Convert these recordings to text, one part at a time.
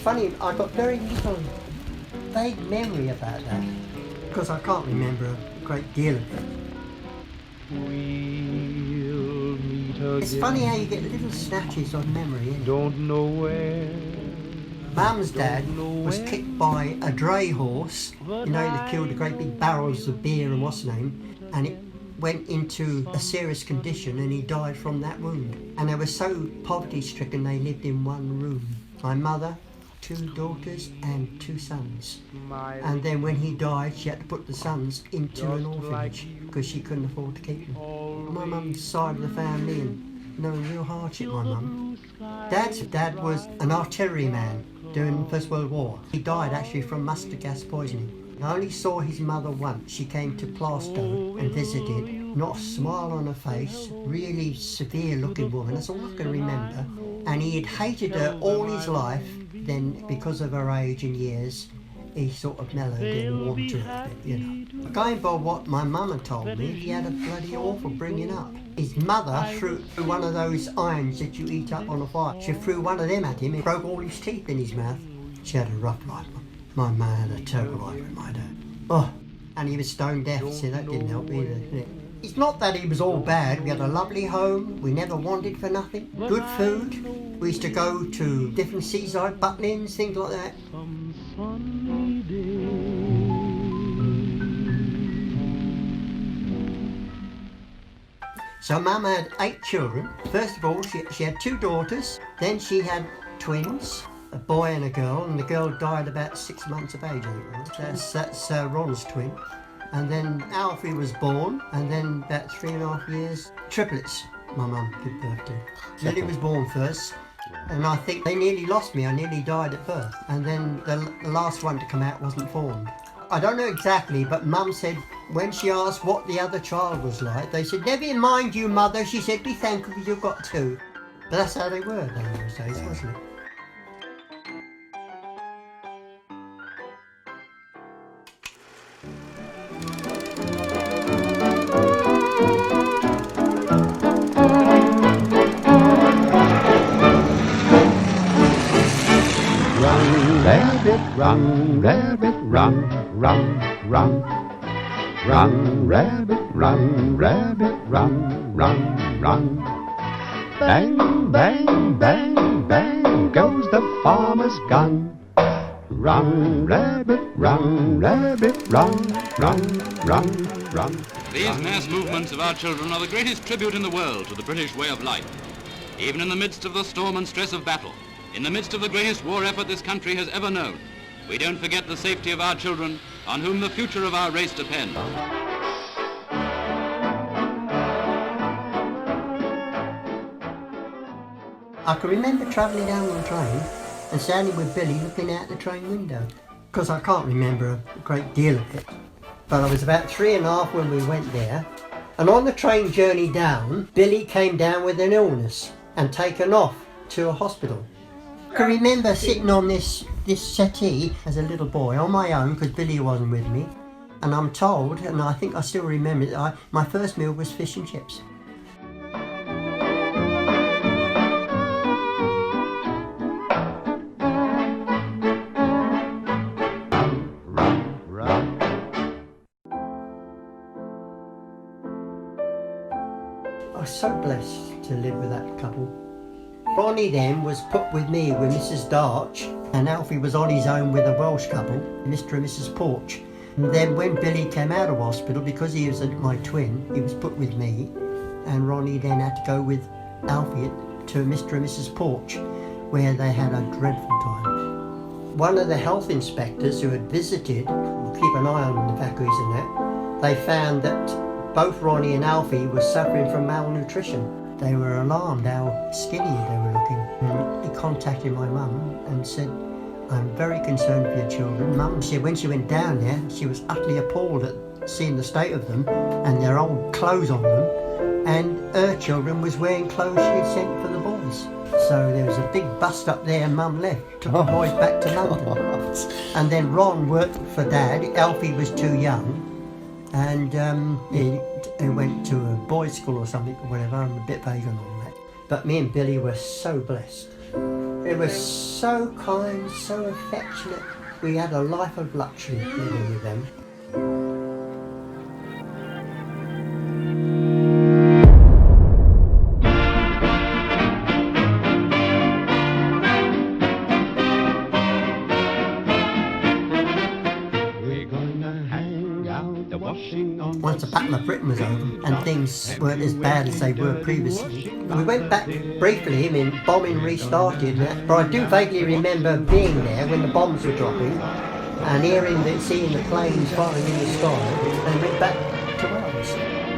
funny, I got very little vague memory about that, because I can't remember a great deal of it. We'll meet again. It's funny how you get little snatches of memory, isn't it? Don't know where. Mum's dad was kicked by a dray horse, you know, they killed the great big barrels of beer and what's the name, and it went into a serious condition and he died from that wound. And they were so poverty stricken they lived in one room. My mother, 2 daughters and 2 sons. And then when he died she had to put the sons into an orphanage because she couldn't afford to keep them. My mum's side of the family and no real hardship, my mum. Dad's dad was an artilleryman during the First World War. He died actually from mustard gas poisoning. I only saw his mother once. She came to Plaistow and visited. Not a smile on her face, really severe looking woman, that's all I can remember. And he had hated her all his life. Then because of her age and years, he sort of mellowed and warmed to her a bit, you know. Going by what my mum had told me, he had a bloody awful bringing up. His mother threw one of those irons that you eat up on a fire. She threw one of them at him and broke all his teeth in his mouth. She had a rough life. My man had a terrible life with my dad. Oh, and he was stone deaf, so that didn't help either, did it? It's not that he was all bad. We had a lovely home. We never wanted for nothing. Good food. We used to go to different seaside butlins, things like that. So Mum had 8 children. First of all, she had 2 daughters. Then she had twins, a boy and a girl, and the girl died about 6 months of age, I think it was. That's Ron's twin. And then Alfie was born, and then about 3.5 years, triplets my mum gave birth to. Lily was born first, and I think they nearly lost me. I nearly died at birth. And then the last one to come out wasn't formed. I don't know exactly, but Mum said when she asked what the other child was like, they said, "Never mind you, mother." She said, "Be thankful you've got 2. But that's how they were in those days, wasn't it? Run, rabbit, run, run, run. Run, rabbit, run, rabbit, run, run, run. Bang, bang, bang, bang goes the farmer's gun. Run, rabbit, run, rabbit, run, run, run, run. These mass movements of our children are the greatest tribute in the world to the British way of life. Even in the midst of the storm and stress of battle, in the midst of the greatest war effort this country has ever known, we don't forget the safety of our children, on whom the future of our race depends. I can remember travelling down on the train and standing with Billy looking out the train window, because I can't remember a great deal of it. But I was about 3.5 when we went there, and on the train journey down, Billy came down with an illness and taken off to a hospital. I can remember sitting on this settee as a little boy on my own, because Billy wasn't with me, and I'm told, and I think I still remember that my first meal was fish and chips. I was so blessed to live with that couple. Ronnie then was put with me with Mrs. Darch, and Alfie was on his own with a Welsh couple, Mr. and Mrs. Porch. And then when Billy came out of hospital, because he was my twin, he was put with me, and Ronnie then had to go with Alfie to Mr. and Mrs. Porch, where they had a dreadful time. One of the health inspectors who had visited, keep an eye on the Evacuees and that, they found that both Ronnie and Alfie were suffering from malnutrition. They were alarmed how skinny they were looking. And he contacted my mum and said, "I'm very concerned for your children." Mum said when she went down there, she was utterly appalled at seeing the state of them and their old clothes on them. And her children was wearing clothes she had sent for the boys. So there was a big bust up there and Mum left, took the boys back to London. And then Ron worked for Dad. Alfie was too young. And he went to a boys' school or something or whatever. I'm a bit vague on all that. But me and Billy were so blessed. They were so kind, so affectionate. We had a life of luxury living with them. Once the Battle of Britain was over and things weren't as bad as they were previously, we went back briefly when bombing restarted, but I do vaguely remember being there when the bombs were dropping and seeing the planes flying in the sky, and went back to Wales.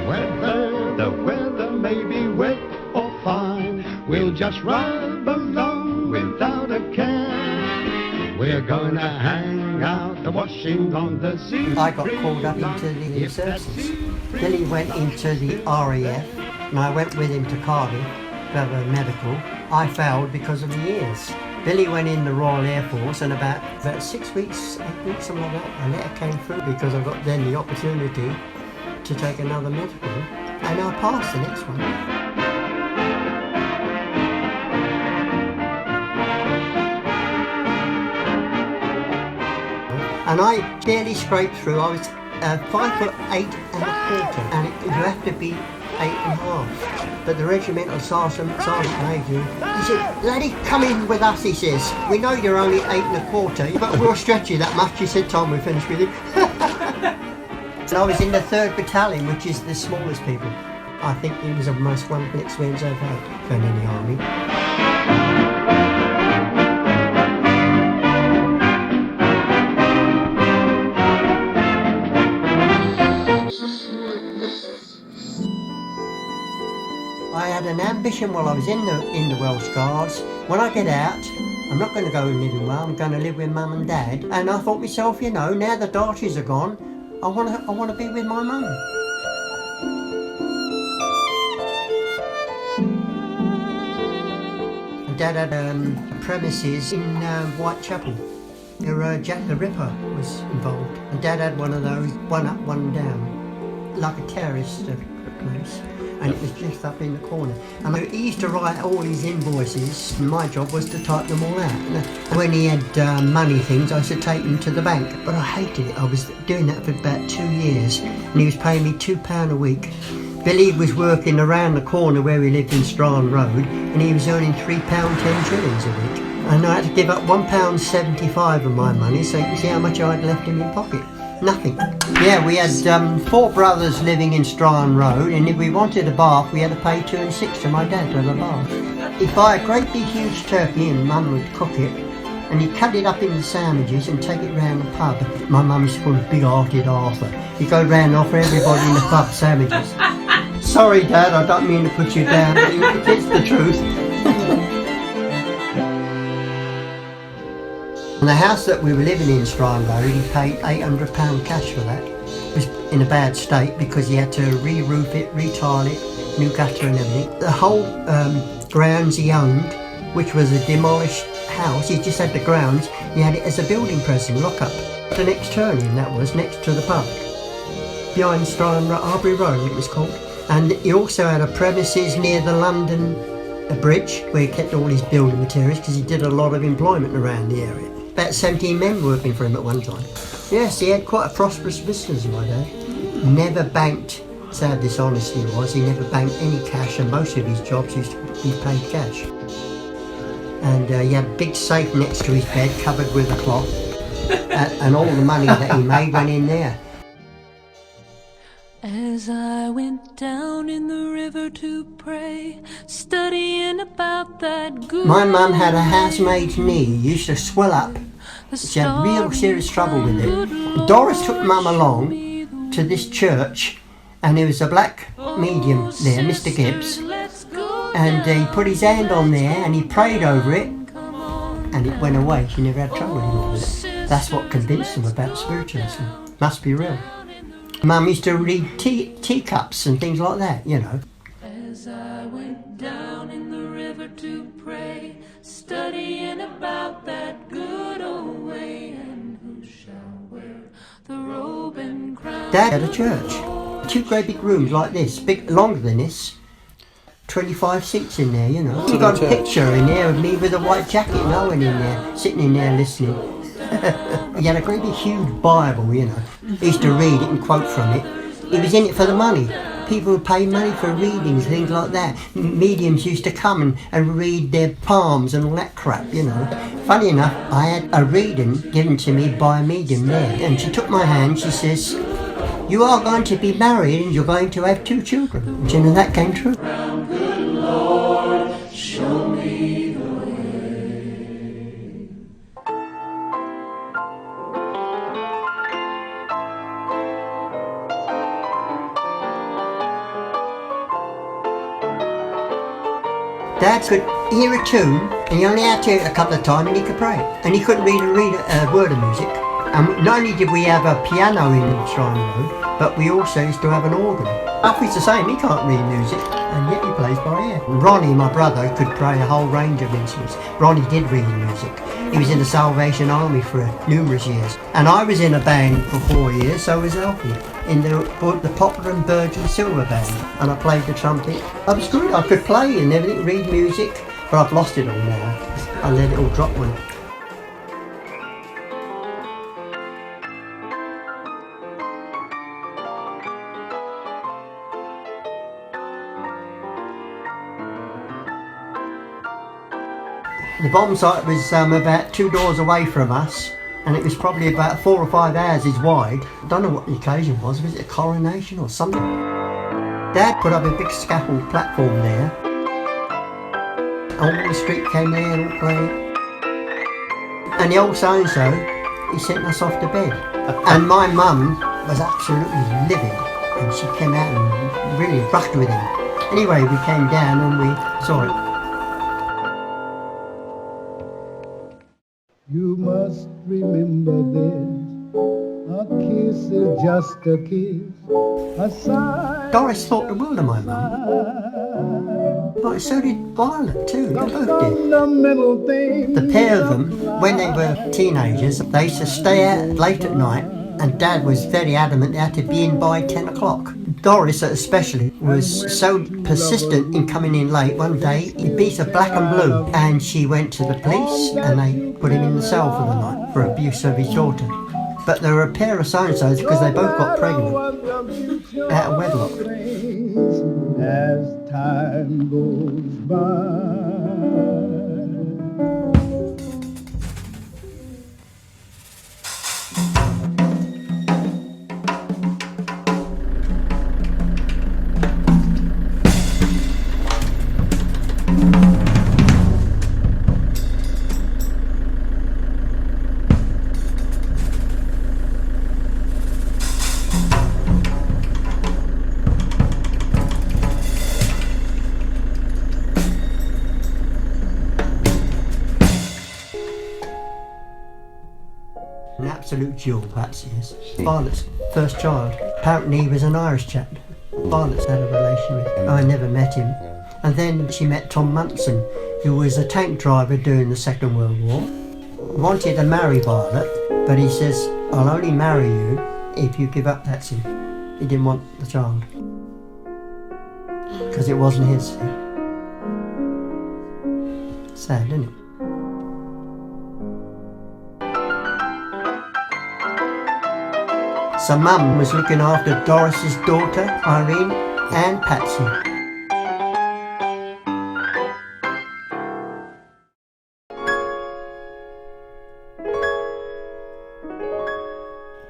Whether the weather may be wet or fine, we'll just ride along without a care. We're gonna hang out the washing on the sea. I got called up into the services. Billy went into the RAF and I went with him to Cardiff to have a medical. I failed because of the ears. Billy went in the Royal Air Force, and about 6 weeks, 8 weeks, something like that, a letter came through because I got then the opportunity to take another medical, and I passed the next one. And I barely scraped through. I was 5'8" and a quarter, and you have to be 8.5. But the regimental sergeant major, he said, "Laddie, come in with us," he says. "We know you're only 8.25, but we'll stretch you that much." He said, "Tom, we're finished with you." And I was in the 3rd Battalion, which is the smallest people. I think it was the most wonderful experience I've had going in the army. I had an ambition while I was in the Welsh Guards. When I get out, I'm not going to go and live in Wales. I'm going to live with Mum and Dad. And I thought to myself, you know, now the Darches are gone, I want to be with my mum. Dad had premises in Whitechapel. Jack the Ripper was involved. And Dad had one of those, one up, one down, like a terrorist place. And it was just up in the corner. And he used to write all his invoices, and my job was to type them all out. And when he had money things, I used to take them to the bank. But I hated it. I was doing that for about 2 years, and he was paying me £2 a week. Billy was working around the corner where we lived in Strachan Road, and he was earning £3.10 a week. And I had to give up £1.75 of my money, so you can see how much I had left in my pocket. Nothing. Yeah, we had 4 brothers living in Strachan Road, and if we wanted a bath, we had to pay 2 and 6 to my dad to have a bath. He'd buy a great big huge turkey, and Mum would cook it, and he'd cut it up into sandwiches and take it round the pub. My mum used to call it big-hearted Arthur. He'd go round and offer everybody in the pub sandwiches. Sorry, Dad, I don't mean to put you down, but it's the truth. And the house that we were living in, Strachan Road, he paid £800 cash for that. It was in a bad state because he had to re-roof it, re-tile it, new gutter and everything. The whole grounds he owned, which was a demolished house, he just had the grounds, he had it as a building prison, lock-up. The next turning, that was, next to the pub. Behind Strachan Road, Arbury Road it was called. And he also had a premises near the London Bridge, where he kept all his building materials, because he did a lot of employment around the area. About 17 men working for him at one time. Yes, he had quite a prosperous business, my dad. Never banked, that's how dishonest he was, he never banked any cash, and most of his jobs used to be paid cash. And he had a big safe next to his bed, covered with a cloth, and all the money that he made went in there. As I went down in the river to pray, studying about that good. My mum had a housemaid's knee, used to swell up. She had real serious trouble with it. Doris took Mum along to this church, and there was a black medium there, Mr. Gibbs, and he put his hand on there and he prayed over it, and it went away. She never had trouble anymore with it. That's what convinced them about spiritualism. Must be real. Mum used to read teacups and things like that, you know. As I went down in the river to pray, studying about that good old way, and who shall wear the robe and crown. Dad had a church, 2 great big rooms like this, big, longer than this. 25 seats in there, you know. We've got a picture in there of me with a white jacket and Owen in there, sitting in there listening. He had a great big huge Bible, you know. He used to read it and quote from it. He was in it for the money. People would pay money for readings, things like that. Mediums used to come and read their palms and all that crap, you know. Funny enough, I had a reading given to me by a medium there, and she took my hand, she says, "You are going to be married and you're going to have 2 children." And you know, that came true. Good Lord, show me the Dad could hear a tune, and he only had to hear it a couple of times and he could play it. And he couldn't read a word of music. And not only did we have a piano in Shrine Road, but we also used to have an organ. Alfie's the same, he can't read music, and yet he plays by ear. Ronnie, my brother, could play a whole range of instruments. Ronnie did read music. He was in the Salvation Army for numerous years. And I was in a band for 4 years, so was Alfie, in the Poplar and Burgeon Silver Band. And I played the trumpet. I was good, I could play and everything, read music, but I've lost it all now. I let it all drop one. The bomb site was about 2 doors away from us, and it was probably about 4 or 5 houses wide. I don't know what the occasion was it a coronation or something? Dad put up a big scaffold platform there. All the street came there and all played. And the old so-and-so, he sent us off to bed. And my mum was absolutely livid, and she came out and really rushed with him. Anyway, we came down and we saw it. You must remember this, a kiss is just a kiss, a sigh. Doris thought the world of my mum. But so did Violet too, they both did. The pair of them, when they were teenagers, they used to stay out late at night, and Dad was very adamant they had to be in by 10 o'clock. Doris especially was so persistent in coming in late. One day he beat her black and blue, and she went to the police and they put him in the cell for the night for abuse of his daughter. But there were a pair of so-and-sos because they both got pregnant out of wedlock. As time goes by. An absolute jewel, Patsy is. Violet's first child. Apparently he was an Irish chap. Violet's had a relation with him. I never met him. And then she met Tom Munson, who was a tank driver during the Second World War. Wanted to marry Violet, but he says, "I'll only marry you if you give up Patsy." He didn't want the child. Because it wasn't his. Sad, isn't it? So Mum was looking after Doris's daughter, Irene, and Patsy.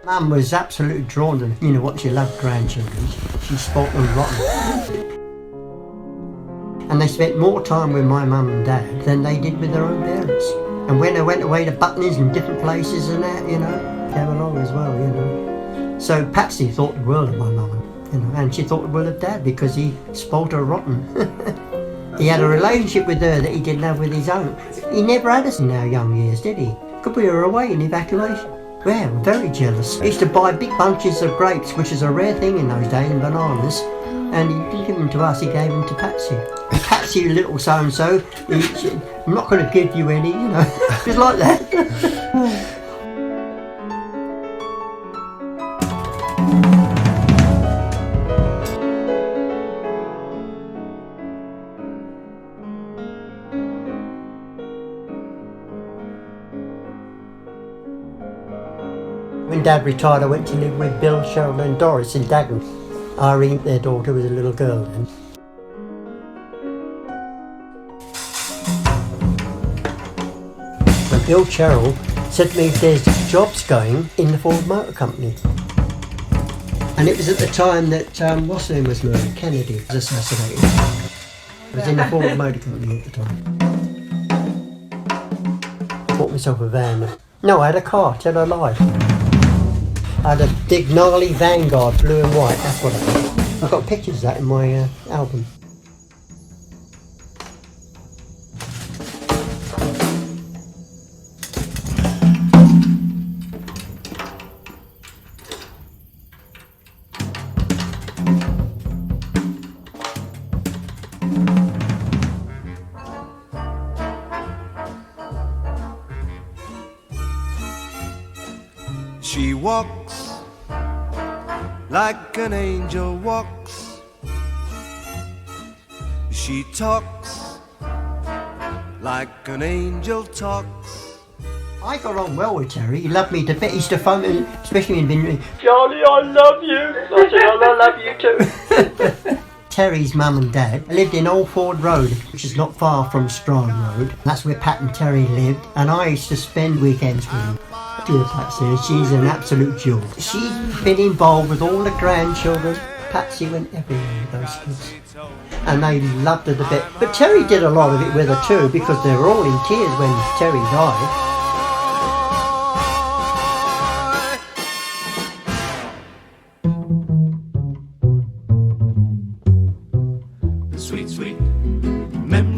Mum was absolutely drawn to, you know what, she loved grandchildren. She spoilt them rotten. And they spent more time with my mum and dad than they did with their own parents. And when they went away to Butlins and different places and that, you know, came along as well, you know. So Patsy thought the world of my mum, you know, and she thought the world of Dad because he spoilt her rotten. He had a relationship with her that he didn't have with his own. He never had us in our young years, did he? Because we were away in evacuation. Yeah, we're very jealous. He used to buy big bunches of grapes, which is a rare thing in those days, and bananas, and he didn't give them to us, he gave them to Patsy. Patsy, little so-and-so, I'm not going to give you any, you know, just like that. When Dad retired, I went to live with Bill, Cheryl and Doris in Deakins. Irene, their daughter, was a little girl then. And Bill Cheryl said to me, there's jobs going in the Ford Motor Company. And it was at the time that what's her name was murdered, Kennedy was assassinated. I was in the Ford Motor Company at the time. I bought myself a van. No, I had a car, tell a lie. I had a big gnarly Vanguard, blue and white, that's what I had. I've got pictures of that in my album. She walks like an angel walks. She talks like an angel talks. I got on well with Terry. He loved me to bits. He used to phone me, especially when he'd been, Johnny, I love you. I said, I love you too. Terry's mum and dad lived in Old Ford Road, which is not far from Strand Road. That's where Pat and Terry lived, and I used to spend weekends with them. Dear Patsy, she's an absolute jewel. She's been involved with all the grandchildren. Patsy went everywhere with those kids, and they loved her a bit. But Terry did a lot of it with her too, because they were all in tears when Terry died.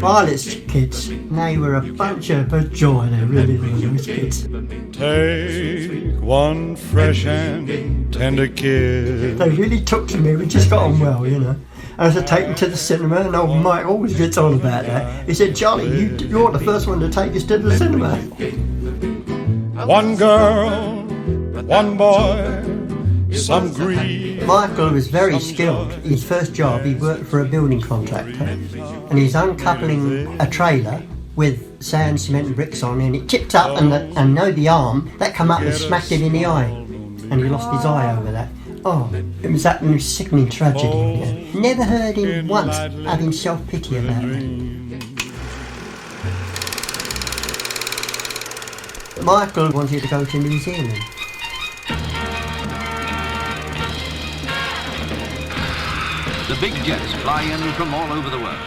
Violet's kids, they were a bunch of a joy, they really were, those kids. Take one fresh and tender kiss. They really took to me, we just got on well, you know. I had to take them to the cinema, and old Mike always gets on about that. He said, Johnny, you're the first one to take us to the cinema. One girl, one boy, some grief. Michael was very skilled. His first job, he worked for a building contractor, and he's uncoupling a trailer with sand, cement and bricks on, and it tipped up, and the arm, that come up and smacked him in the eye, and he lost his eye over that. Oh, it was that sickening tragedy. Yeah. Never heard him once having self-pity about that. Michael wanted to go to New Zealand. The big jets fly in from all over the world.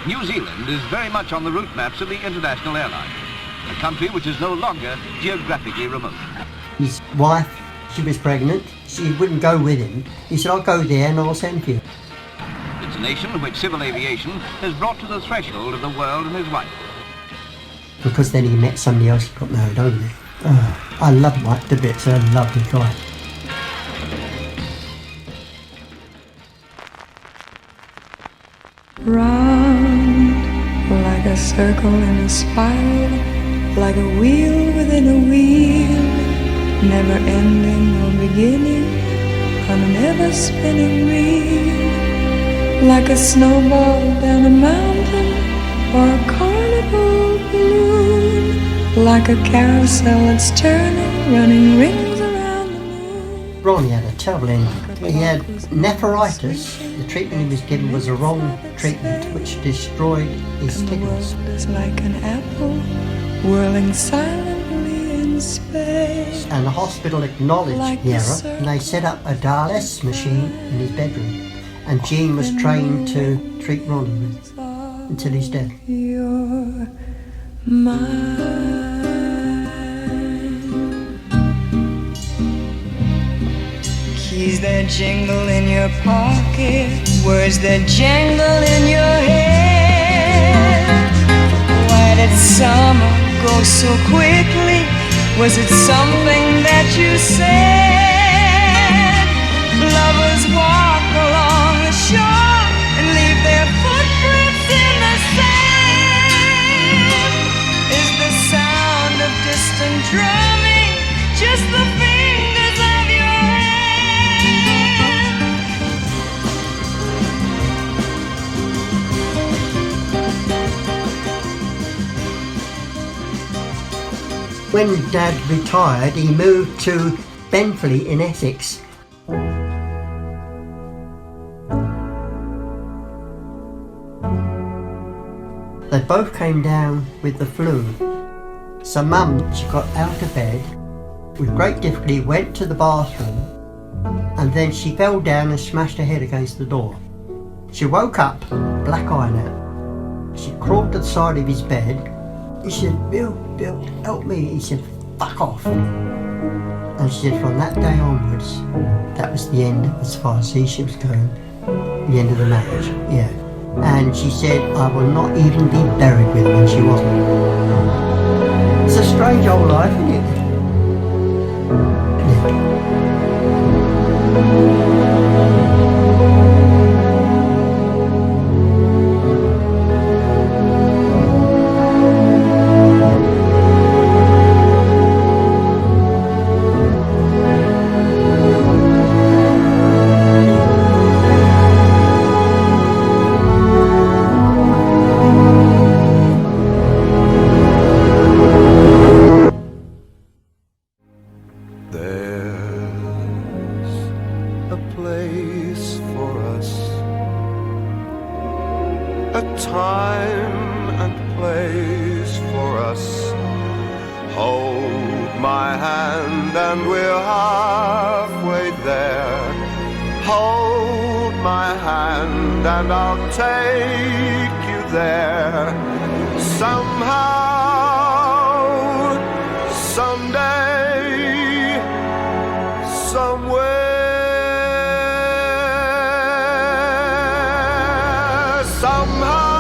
New Zealand is very much on the route maps of the international airline, a country which is no longer geographically remote. His wife, she was pregnant. She wouldn't go with him. He said, I'll go there and I'll send you. It's a nation which civil aviation has brought to the threshold of the world and his wife. Because then he met somebody else and got married over there. Oh, I love Mike to bits, a lovely guy. Round like a circle in a spiral, like a wheel within a wheel, never ending or beginning on an ever spinning reel, like a snowball down a mountain or a carnival balloon, like a carousel that's turning, running rings around the moon. Ronnie had a terrible ending. He had nephritis. The treatment he was given was a wrong treatment which destroyed his kidneys. It's like an apple whirling silently in space. And the hospital acknowledged the error, and they set up a dialysis machine in his bedroom. And Jean was trained to treat Ronnie with until he's dead. You're mine. Keys that jingle in your pocket, words that jangle in your head. Why did summer go so quickly? Was it something that you said? Lovers walk along the shore and leave their footprints in the sand. Is the sound of distant drumming just the fingers of your hand? When Dad retired, he moved to Benfleet in Essex. They both came down with the flu. So Mum, she got out of bed, with great difficulty went to the bathroom, and then she fell down and smashed her head against the door. She woke up, black eye now. She crawled to the side of his bed. He said, Bill, help me. He said, fuck off. And she said from that day onwards, that was the end as far as she was going, the end of the marriage, yeah. And she said, I will not even be buried with him, and she wasn't. It's a strange old life, isn't it? Time and place for us. Hold my hand and we're halfway there. Hold my hand and I'll take you there. Somehow, someday, somewhere. Somehow